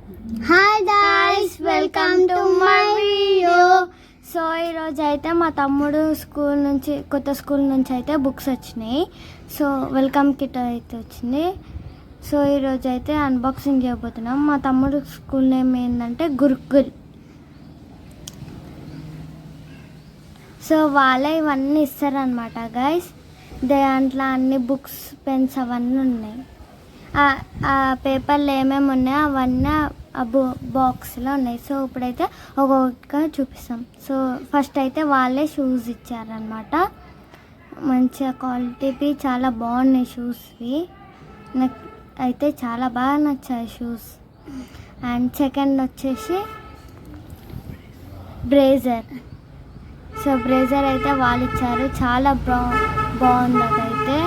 Hi guys, welcome to my video. So ఈరోజు అయితే మా తమ్ముడు కొత్త స్కూల్ నుంచి అయితే బుక్స్ వచ్చినాయి. సో వెల్కమ్ కిట్ అయితే వచ్చింది. సో ఈరోజు అయితే అన్బాక్సింగ్ చేయబోతున్నాం. మా తమ్ముడు స్కూల్ నేమ్ ఏంటంటే గురుకుల్. సో వాళ్ళే ఇవన్నీ ఇస్తారనమాట గైస్. దాంట్లో అన్ని బుక్స్, పెన్స్ అవన్నీ ఉన్నాయి. ఆ పేపర్లు ఏమేమి ఉన్నాయో అవన్నీ ఆ బాక్స్లో ఉన్నాయి. సో ఇప్పుడైతే ఒక్కొక్కగా చూపిస్తాం. సో ఫస్ట్ అయితే వాళ్ళే షూస్ ఇచ్చారనమాట. మంచిగా క్వాలిటీవి చాలా బాగున్నాయి షూస్వి. నాకు అయితే చాలా బాగా నచ్చాయి షూస్. అండ్ సెకండ్ వచ్చేసి బ్రేజర్. సో బ్రేజర్ అయితే వాళ్ళు ఇచ్చారు, చాలా బాగుంది అదైతే.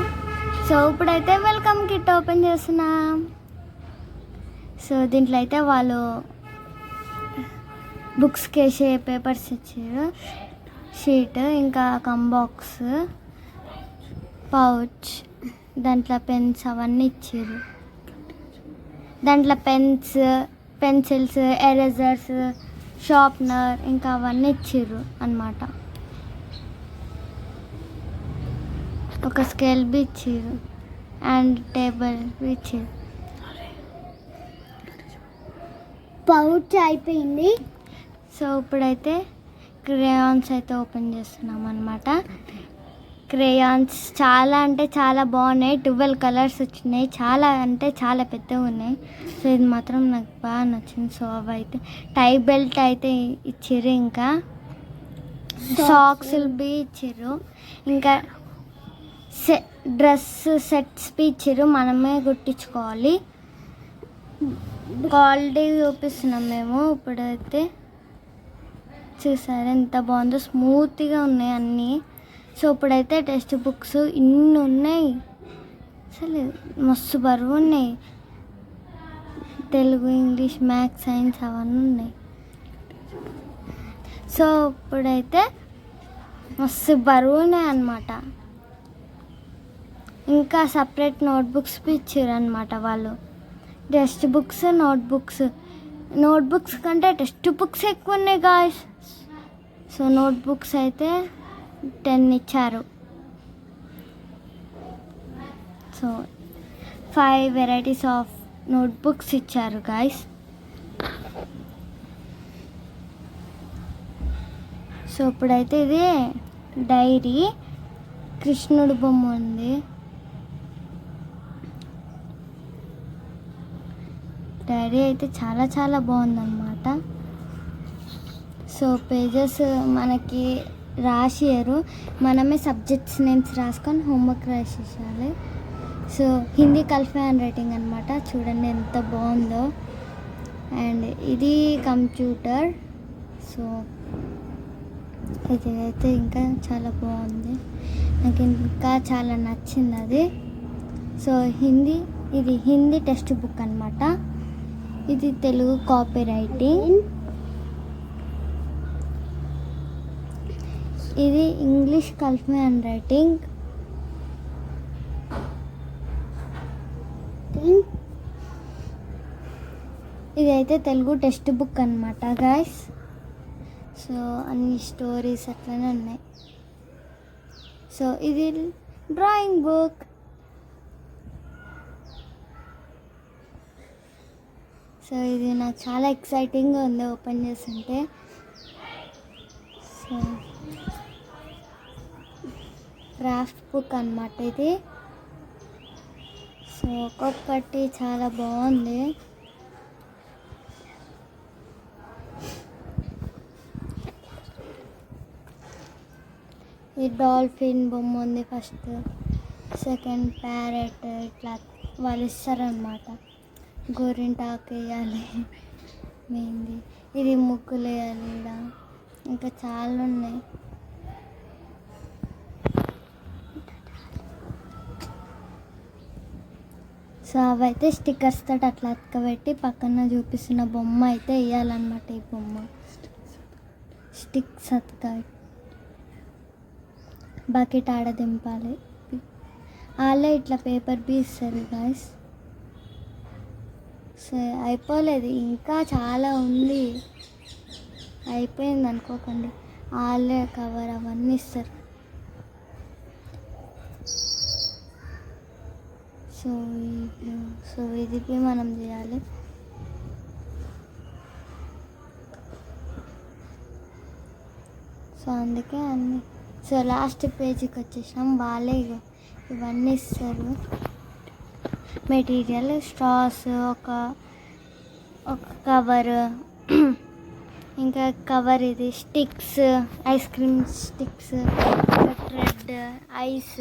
సో ఇప్పుడైతే వెల్కమ్ కిట్ ఓపెన్ చేస్తున్నాం. సో దీంట్లో అయితే వాళ్ళు బుక్స్కి వేసే పేపర్స్ ఇచ్చారు, షీట్, ఇంకా కంబాక్స్, పౌచ్, దాంట్లో పెన్స్ అవన్నీ ఇచ్చారు. దాంట్లో పెన్సిల్స్, ఎరేజర్స్, షార్ప్నర్ ఇంకా అవన్నీ ఇచ్చారు అన్నమాట. ఒక స్కేల్ బి ఇచ్చారు అండ్ టేబుల్ బి ఇచ్చారు. పౌచ్ అయిపోయింది. సో ఇప్పుడైతే క్రేయాన్స్ అయితే ఓపెన్ చేస్తున్నాం అన్నమాట. క్రేయాన్స్ చాలా అంటే చాలా బాగున్నాయి. 12 కలర్స్ వచ్చినాయి. చాలా అంటే చాలా పెద్దగా ఉన్నాయి. సో ఇది మాత్రం నాకు బాగా నచ్చింది. సో అవి అయితే టై బెల్ట్ అయితే ఇచ్చారు, ఇంకా సాక్స్లు బి ఇచ్చారు, ఇంకా డ్రెస్ సెట్స్ బి ఇచ్చారు. మనమే కుట్టించుకోవాలి. క్వాలిటీ చూపిస్తున్నాం మేము. ఇప్పుడైతే చూసారు ఎంత బాగుందో, స్మూత్గా ఉన్నాయి అన్నీ. సో ఇప్పుడైతే టెక్స్ట్ బుక్స్ ఇన్ని ఉన్నాయి, అసలు మస్తు బరువు ఉన్నాయి. తెలుగు, ఇంగ్లీష్, మ్యాథ్స్, సైన్స్ అవన్నీ ఉన్నాయి. సో ఇప్పుడైతే మస్తు బరువు ఉన్నాయి అన్నమాట. ఇంకా సపరేట్ నోట్బుక్స్ ఇచ్చారు అన్నమాట వాళ్ళు. టెక్స్ట్ బుక్స్, నోట్బుక్స్ కంటే టెక్స్ట్ బుక్స్ ఎక్కువ ఉన్నాయి గాయ్స్. సో నోట్బుక్స్ అయితే 10 ఇచ్చారు. సో 5 వెరైటీస్ ఆఫ్ నోట్బుక్స్ ఇచ్చారు గాయ్స్. సో ఇప్పుడైతే ఇది డైరీ, కృష్ణుడు బొమ్మ ఉంది. డైరీ అయితే చాలా చాలా బాగుందన్నమాట. సో పేజెస్ మనకి రాసియారు, మనమే సబ్జెక్ట్స్ నేమ్స్ రాసుకొని హోంవర్క్ రాసేసాలి. సో హిందీ కల్ఫీ హ్యాండ్ రైటింగ్ అనమాట. చూడండి ఎంత బాగుందో. అండ్ ఇది కంప్యూటర్. సో ఇది అయితే ఇంకా చాలా బాగుంది, నాకు ఇంకా చాలా నచ్చింది అది. సో ఇది హిందీ టెక్స్ట్ బుక్ అనమాట. ఇది తెలుగు కాపీ రైటింగ్. ఇది ఇంగ్లీష్ కల్ఫీ హ్యాండ్ రైటింగ్. ఇది అయితే తెలుగు టెక్స్ట్ బుక్ అనమాట గాయస్. సో అన్ని స్టోరీస్ అట్లనే ఉన్నాయి. సో ఇది డ్రాయింగ్ బుక్. సో ఇది నాకు చాలా ఎక్సైటింగ్గా ఉంది ఓపెన్ చేస్తుంటే. సో క్రాఫ్ట్ బుక్ అన్నమాట ఇది. సో ఒక్కొక్కటి చాలా బాగుంది. ఈ డాల్ఫిన్ బొమ్మ ఉంది ఫస్ట్, సెకండ్ ప్యారెట్, ఇట్లా వాళ్ళు ఇస్తారనమాట. గోరింటాకు వేయాలి, మెయింది. ఇది ముగ్గులు వేయాలి ఇలా, ఇంకా చాలా ఉన్నాయి. సో అవైతే స్టిక్కర్స్ తోటి అట్లా అతకబెట్టి పక్కన చూపిస్తున్న బొమ్మ అయితే వేయాలన్నమాట. ఈ బొమ్మ స్టిక్స్ అతక బకెట్ ఆడ దింపాలి. వాళ్ళే ఇట్లా పేపర్ బీ ఇస్తారు గాయస్. సో అయిపోలేదు, ఇంకా చాలా ఉంది. అయిపోయింది అనుకోకండి, వాళ్ళే కవర్ అవన్నీ ఇస్తారు. సో ఇది మనం చేయాలి. సో అందుకే అన్నీ. సో లాస్ట్ పేజీకి వచ్చేసాం. వాళ్ళే ఇవన్నీ ఇస్తారు. మెటీరియల్, స్ట్రాస్, ఒక కవర్, ఇంకా కవర్ ఇది sticks, ice cream sticks, thread, ice,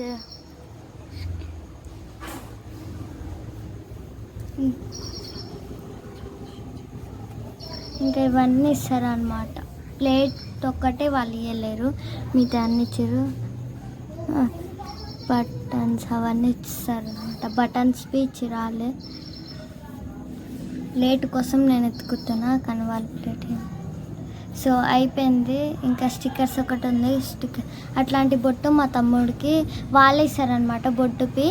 ఇంకా ఇవన్నీ ఇస్తారు అన్నమాట. ప్లేట్ ఒక్కటే వాళ్ళు ఇవ్వలేరు, మిగతా అన్ని ఇచ్చారు. బటన్స్ అవన్నీ ఇస్తారు అనమాట. బటన్స్ ఇచ్చిరాలే. ప్లేట్ కోసం నేను ఎత్తుకుతున్నా కానీ వాళ్ళు ప్లేట్. సో అయిపోయింది. ఇంకా స్టిక్కర్స్ ఒకటి ఉంది. అట్లాంటి బొట్టు మా తమ్ముడికి వాళ్ళే ఇస్తారనమాట బొట్టుపి.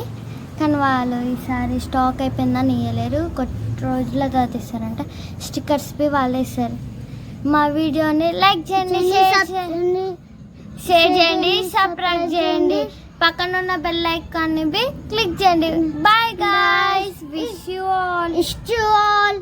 కానీ వాళ్ళు ఈసారి స్టాక్ అయిపోయిందని ఇవ్వలేరు, కొద్ది రోజుల తర్వాత ఇస్తారంట. స్టిక్కర్స్పి వాళ్ళే ఇస్తారు. మా వీడియోని లైక్ చేయండి, షేర్ చేయండి, సబ్స్క్రైబ్ చేయండి, పక్కన ఉన్న బెల్ ఐకాన్ని క్లిక్ చేయండి. Bye guys, wish you all.